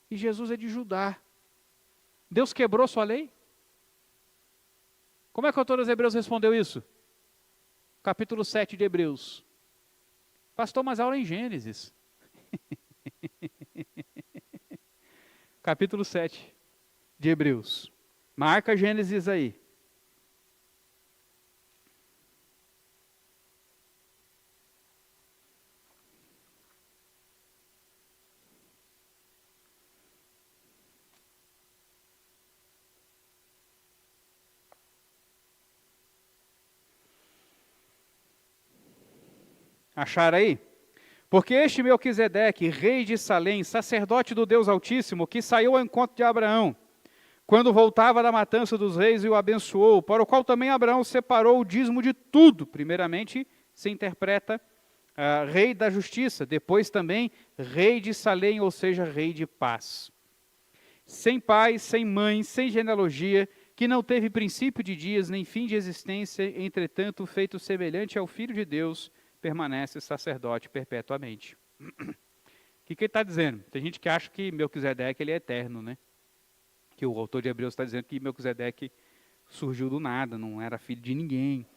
e Jesus é de Judá. Deus quebrou sua lei? Como é que o autor dos Hebreus respondeu isso? Capítulo 7 de Hebreus. Pastor, mas aula em Gênesis. Capítulo 7 de Hebreus. Marca Gênesis aí. Acharam aí? Porque este Melquisedeque, rei de Salém, sacerdote do Deus Altíssimo, que saiu ao encontro de Abraão, quando voltava da matança dos reis e o abençoou, para o qual também Abraão separou o dízimo de tudo. Primeiramente, se interpreta rei da justiça, depois também rei de Salém, ou seja, rei de paz. Sem pai, sem mãe, sem genealogia, que não teve princípio de dias, nem fim de existência, entretanto, feito semelhante ao Filho de Deus, permanece sacerdote perpetuamente. O que ele está dizendo? Tem gente que acha que Melquisedeque ele é eterno, né? Que o autor de Hebreus está dizendo que Melquisedeque surgiu do nada, não era filho de ninguém.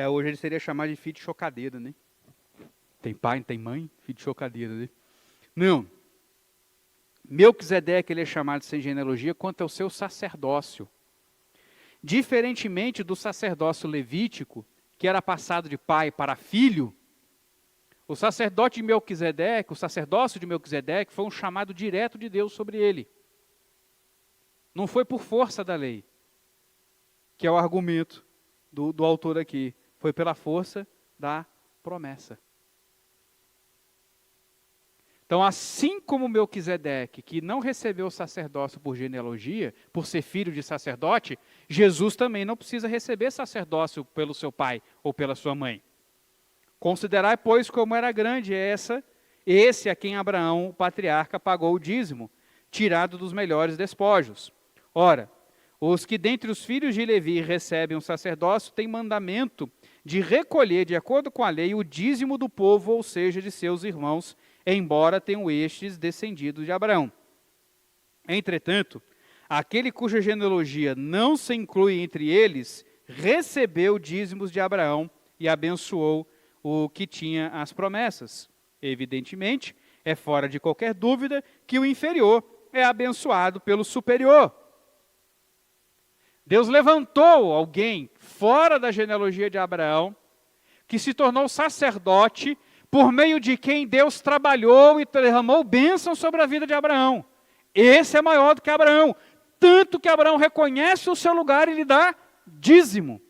Hoje ele seria chamado de filho de chocadeira, né? Tem pai, não tem mãe? Filho de chocadeira, né? Não. Melquisedeque ele é chamado sem genealogia quanto ao seu sacerdócio. Diferentemente do sacerdócio levítico, que era passado de pai para filho, o sacerdote de Melquisedeque, o sacerdócio de Melquisedeque foi um chamado direto de Deus sobre ele. Não foi por força da lei, que é o argumento do autor aqui. Foi pela força da promessa. Então, assim como Melquisedeque, que não recebeu o sacerdócio por genealogia, por ser filho de sacerdote, Jesus também não precisa receber sacerdócio pelo seu pai ou pela sua mãe. Considerai, pois, como era grande esse a quem Abraão, o patriarca, pagou o dízimo, tirado dos melhores despojos. Ora, os que dentre os filhos de Levi recebem o sacerdócio têm mandamento de recolher, de acordo com a lei, o dízimo do povo, ou seja, de seus irmãos, embora tenham estes descendido de Abraão. Entretanto, aquele cuja genealogia não se inclui entre eles, recebeu dízimos de Abraão e abençoou o que tinha as promessas. Evidentemente, é fora de qualquer dúvida que o inferior é abençoado pelo superior. Deus levantou alguém fora da genealogia de Abraão, que se tornou sacerdote, por meio de quem Deus trabalhou e derramou bênção sobre a vida de Abraão. Esse é maior do que Abraão, tanto que Abraão reconhece o seu lugar e lhe dá dízimo.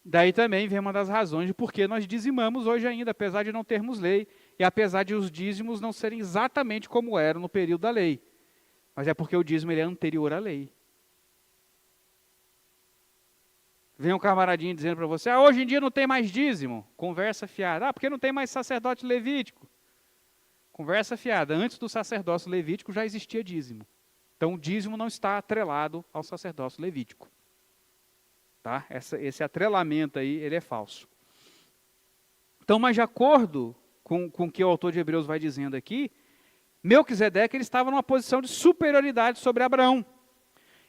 Daí também vem uma das razões de por que nós dizimamos hoje ainda, apesar de não termos lei, e apesar de os dízimos não serem exatamente como eram no período da lei. Mas é porque o dízimo ele é anterior à lei. Vem um camaradinho dizendo para você, hoje em dia não tem mais dízimo. Conversa fiada. Porque não tem mais sacerdote levítico. Conversa fiada. Antes do sacerdócio levítico já existia dízimo. Então o dízimo não está atrelado ao sacerdócio levítico. Tá? Esse atrelamento aí, ele é falso. Então, mas de acordo com o que o autor de Hebreus vai dizendo aqui, Melquisedeque ele estava numa posição de superioridade sobre Abraão.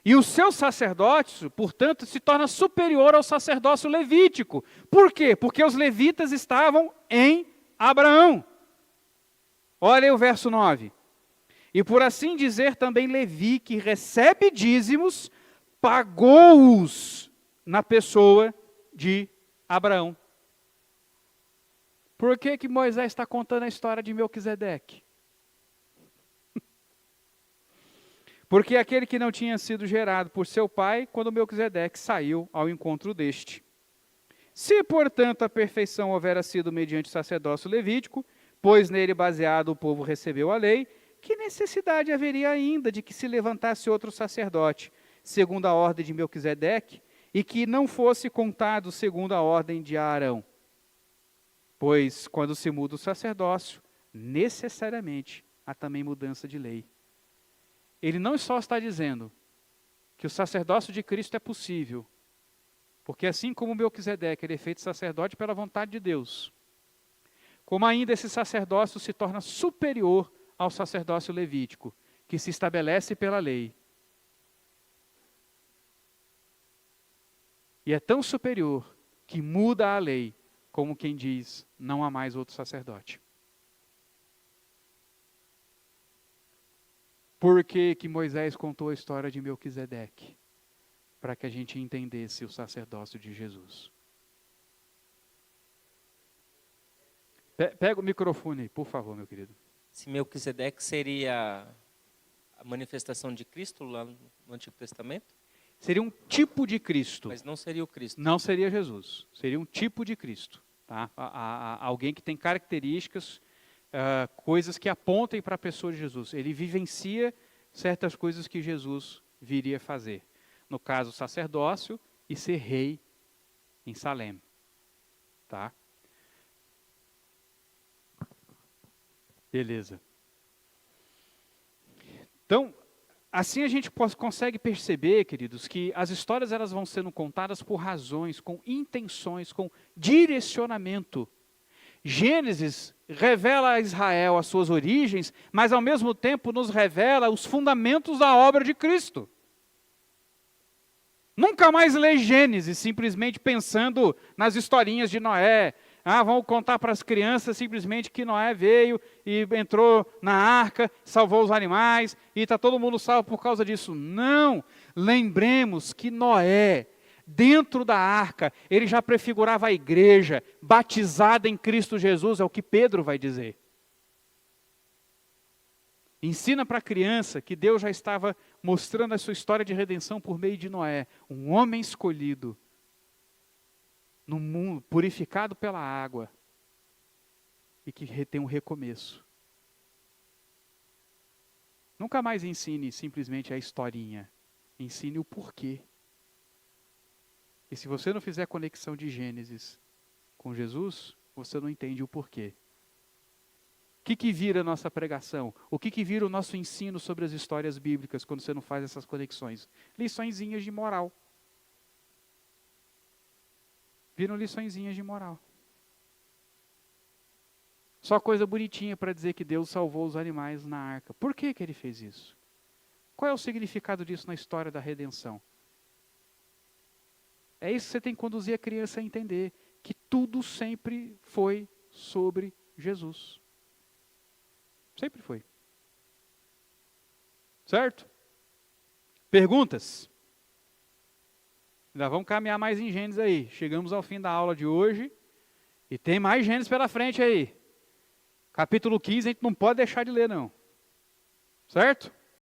E o seu sacerdócio, portanto, se torna superior ao sacerdócio levítico. Por quê? Porque os levitas estavam em Abraão. Olha aí o verso 9. E por assim dizer também Levi, que recebe dízimos, pagou-os na pessoa de Abraão. Por que Moisés está contando a história de Melquisedeque? Porque aquele que não tinha sido gerado por seu pai, quando Melquisedeque saiu ao encontro deste. Se, portanto, a perfeição houvera sido mediante o sacerdócio levítico, pois nele baseado o povo recebeu a lei, que necessidade haveria ainda de que se levantasse outro sacerdote, segundo a ordem de Melquisedeque, e que não fosse contado segundo a ordem de Arão? Pois, quando se muda o sacerdócio, necessariamente há também mudança de lei. Ele não só está dizendo que o sacerdócio de Cristo é possível, porque assim como Melquisedeque ele é feito sacerdote pela vontade de Deus, como ainda esse sacerdócio se torna superior ao sacerdócio levítico, que se estabelece pela lei. E é tão superior que muda a lei, como quem diz, não há mais outro sacerdote. Por que que Moisés contou a história de Melquisedeque? Para que a gente entendesse o sacerdócio de Jesus. Pega o microfone aí, por favor, meu querido. Se Melquisedeque seria a manifestação de Cristo lá no Antigo Testamento? Seria um tipo de Cristo. Mas não seria o Cristo. Não seria Jesus. Seria um tipo de Cristo. Tá? Alguém que tem características, coisas que apontem para a pessoa de Jesus. Ele vivencia certas coisas que Jesus viria fazer. No caso, sacerdócio e ser rei em Salém. Tá? Beleza. Então, assim a gente consegue perceber, queridos, que as histórias elas vão sendo contadas por razões, com intenções, com direcionamento. Gênesis revela a Israel as suas origens, mas ao mesmo tempo nos revela os fundamentos da obra de Cristo. Nunca mais lê Gênesis simplesmente pensando nas historinhas de Noé. Vamos contar para as crianças simplesmente que Noé veio e entrou na arca, salvou os animais e está todo mundo salvo por causa disso. Não, lembremos que Noé, dentro da arca, ele já prefigurava a igreja, batizada em Cristo Jesus, é o que Pedro vai dizer. Ensina para a criança que Deus já estava mostrando a sua história de redenção por meio de Noé, um homem escolhido, no mundo, purificado pela água, e que tem um recomeço. Nunca mais ensine simplesmente a historinha, ensine o porquê. E se você não fizer conexão de Gênesis com Jesus, você não entende o porquê. O que vira a nossa pregação? O que vira o nosso ensino sobre as histórias bíblicas quando você não faz essas conexões? Liçõezinhas de moral. Viram liçõezinhas de moral. Só coisa bonitinha para dizer que Deus salvou os animais na arca. Por que ele fez isso? Qual é o significado disso na história da redenção? É isso que você tem que conduzir a criança a entender, que tudo sempre foi sobre Jesus. Sempre foi. Certo? Perguntas? Ainda vamos caminhar mais em Gênesis aí. Chegamos ao fim da aula de hoje. E tem mais Gênesis pela frente aí. Capítulo 15 a gente não pode deixar de ler não. Certo?